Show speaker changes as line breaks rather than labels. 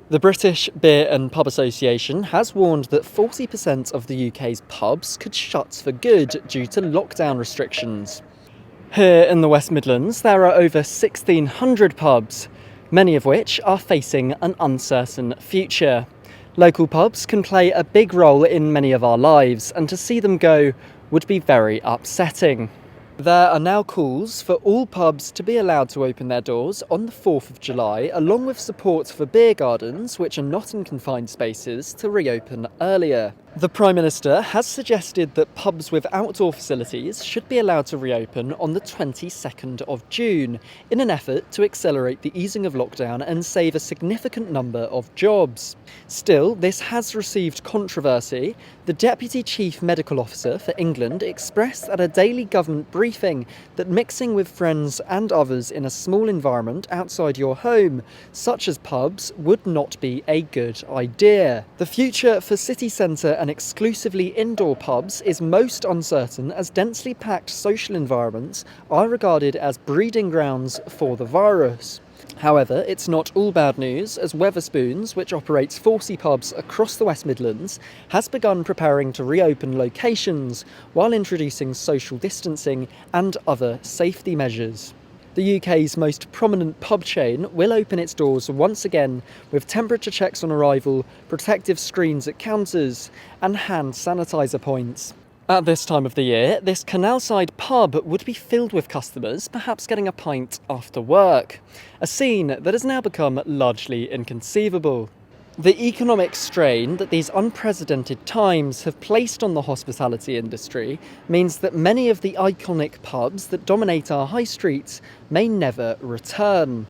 The British Beer and Pub Association has warned that 40% of the UK's pubs could shut for good due to lockdown restrictions. Here in the West Midlands, there are over 1,600 pubs, many of which are facing an uncertain future. Local pubs can play a big role in many of our lives, and to see them go would be very upsetting. There are now calls for all pubs to be allowed to open their doors on the 4th of July, along with support for beer gardens, which are not in confined spaces, to reopen earlier. The Prime Minister has suggested that pubs with outdoor facilities should be allowed to reopen on the 22nd of June, in an effort to accelerate the easing of lockdown and save a significant number of jobs. Still, this has received controversy. The Deputy Chief Medical Officer for England expressed at a daily government briefing that mixing with friends and others in a small environment outside your home, such as pubs, would not be a good idea. The future for city centre and exclusively indoor pubs is most uncertain, as densely packed social environments are regarded as breeding grounds for the virus. However, it's not all bad news, as Wetherspoons, which operates 40 pubs across the West Midlands, has begun preparing to reopen locations while introducing social distancing and other safety measures. The UK's most prominent pub chain will open its doors once again, with temperature checks on arrival, protective screens at counters, and hand sanitizer points. At this time of the year, this canal-side pub would be filled with customers, perhaps getting a pint after work, a scene that has now become largely inconceivable. The economic strain that these unprecedented times have placed on the hospitality industry means that many of the iconic pubs that dominate our high streets may never return.